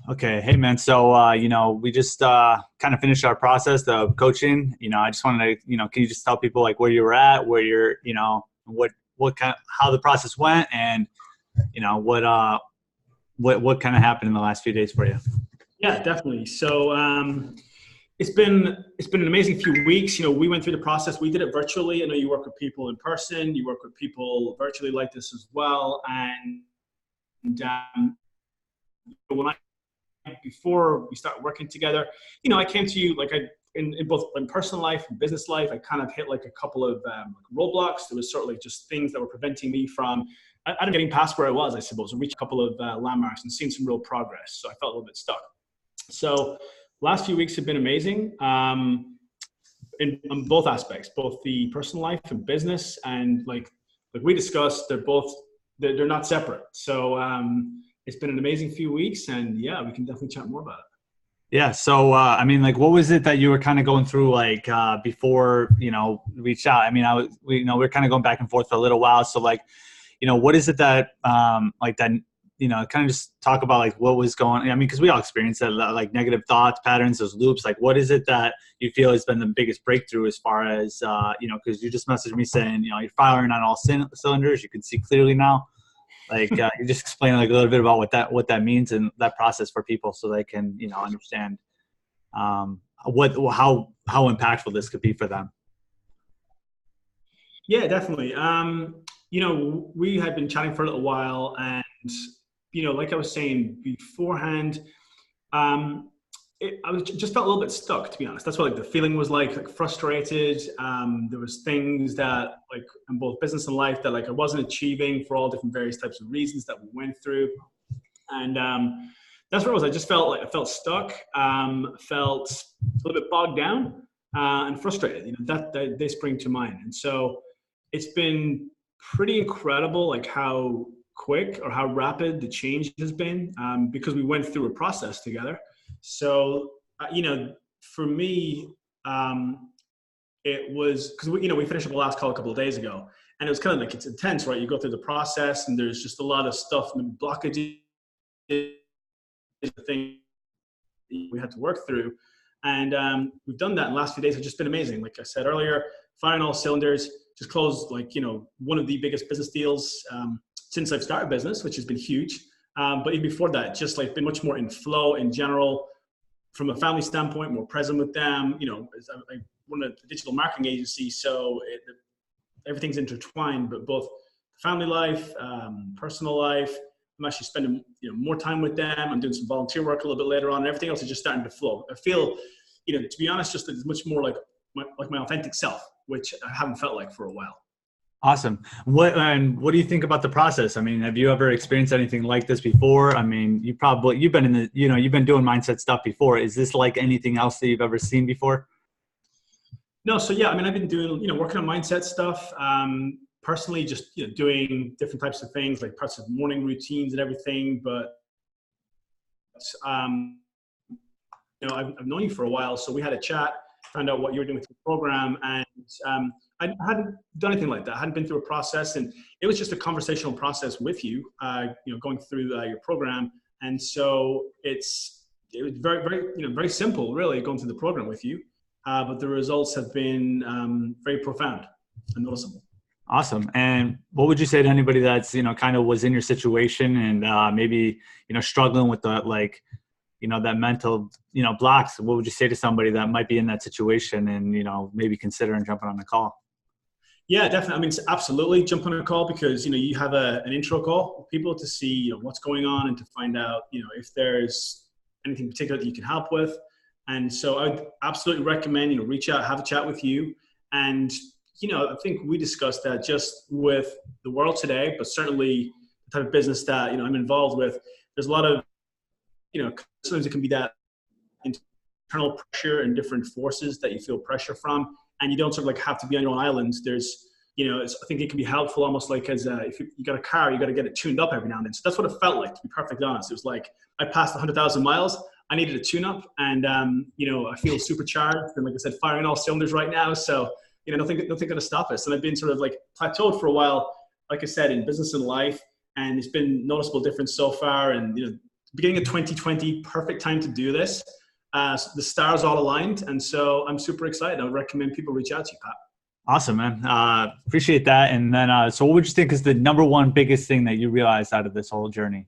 Okay. Hey, man. So, we just kind of finished our process of coaching. I just wanted to, can you just tell people like where you were at, where you're, what kind, how the process went, and what kind of happened in the last few days for you? Yeah, definitely. So it's been an amazing few weeks. We went through the process. We did it virtually. I know you work with people in person. You work with people virtually like this as well. And when I before we start working together, I came to you like in both in personal life and business life. I kind of hit like a couple of roadblocks. There was sort of like just things that were preventing me from I don't getting past where I was, I suppose, and reach a couple of landmarks and seen some real progress. So I felt a little bit stuck. So last few weeks have been amazing in both aspects, both the personal life and business. And like we discussed, they're not separate. So it's been an amazing few weeks, and yeah, we can definitely chat more about it. Yeah. So, like, what was it that you were kind of going through, like, before, reached out? I mean, we are kind of going back and forth for a little while. So, like, what is it that, like that, kind of just talk about like what was going, I mean, cause we all experience that, like negative thoughts, patterns, those loops. Like, what is it that you feel has been the biggest breakthrough as far as, cause you just messaged me saying, you're firing on all cylinders. You can see clearly now. Like, you just explain like a little bit about what that means and that process for people so they can, understand how impactful this could be for them. Yeah, definitely. We had been chatting for a little while, and like I was saying beforehand, I was just felt a little bit stuck, to be honest. That's what like the feeling was like frustrated. There was things that like in both business and life that like I wasn't achieving for all different various types of reasons that we went through, and that's where it was. I just felt like I felt stuck, felt a little bit bogged down, and frustrated. That they spring to mind, and so it's been pretty incredible, like how quick or how rapid the change has been, because we went through a process together. So, for me, it was because we finished up the last call a couple of days ago, and it was kind of like it's intense, right? You go through the process, and there's just a lot of stuff, and blockages, thing we had to work through. And we've done that in the last few days. It's just been amazing. Like I said earlier, firing all cylinders, just closed one of the biggest business deals since I've started business, which has been huge. But even before that, just like been much more in flow in general, from a family standpoint, more present with them. I run a digital marketing agency, so everything's intertwined, but both family life, personal life, I'm actually spending more time with them. I'm doing some volunteer work a little bit later on, and everything else is just starting to flow. I feel, to be honest, just it's much more like my authentic self, which I haven't felt like for a while. Awesome. What do you think about the process? I mean, have you ever experienced anything like this before? I mean, you've been in the, you've been doing mindset stuff before. Is this like anything else that you've ever seen before? No, so yeah, I mean, I've been doing, working on mindset stuff. Personally, just doing different types of things like parts of morning routines and everything. But I've known you for a while, so we had a chat, found out what you were doing with the program, and I hadn't done anything like that. I hadn't been through a process, and it was just a conversational process with you, going through your program. And so it was very, very, very simple, really, going through the program with you. But the results have been very profound and noticeable. Awesome. And what would you say to anybody that's, kind of was in your situation and maybe, struggling with the, like, that mental, blocks? What would you say to somebody that might be in that situation and, maybe considering jumping on the call? Yeah, definitely. I mean, absolutely jump on a call because, you have an intro call with people to see, what's going on and to find out, if there's anything particular that you can help with. And so I would absolutely recommend, reach out, have a chat with you. And, I think we discussed that just with the world today, but certainly the type of business that, I'm involved with, there's a lot of, sometimes it can be that internal pressure and different forces that you feel pressure from. And you don't sort of like have to be on your own island. There's, I think it can be helpful almost like as if you got a car, you got to get it tuned up every now and then. So that's what it felt like, to be perfectly honest. It was like I passed 100,000 miles. I needed a tune-up, and I feel supercharged, and like I said, firing all cylinders right now. So nothing going to stop us. And I've been sort of like plateaued for a while, like I said, in business and life, and it's been noticeable difference so far. And beginning of 2020, perfect time to do this. The stars all aligned. And so I'm super excited. I would recommend people reach out to you, Pat. Awesome, man. Appreciate that. And then, so what would you think is the number one biggest thing that you realized out of this whole journey?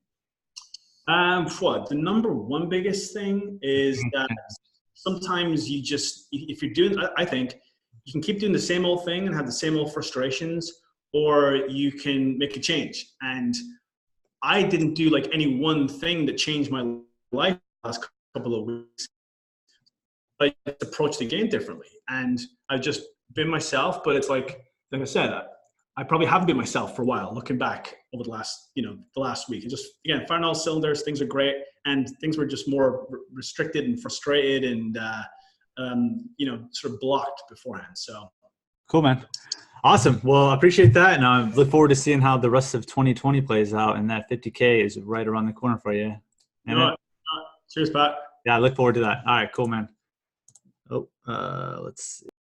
The number one biggest thing is that sometimes if you're doing, I think you can keep doing the same old thing and have the same old frustrations, or you can make a change. And I didn't do like any one thing that changed my life the last couple of weeks. I just approached the game differently, and I've just been myself. But it's like I said, I probably haven't been myself for a while. Looking back over the last week, and just again, firing all cylinders. Things are great, and things were just more restricted and frustrated, and sort of blocked beforehand. So cool, man. Awesome. Well, I appreciate that, and I look forward to seeing how the rest of 2020 plays out. And that 50K is right around the corner for you. Cheers, Pat. Yeah, I look forward to that. All right, cool, man. Oh, let's see.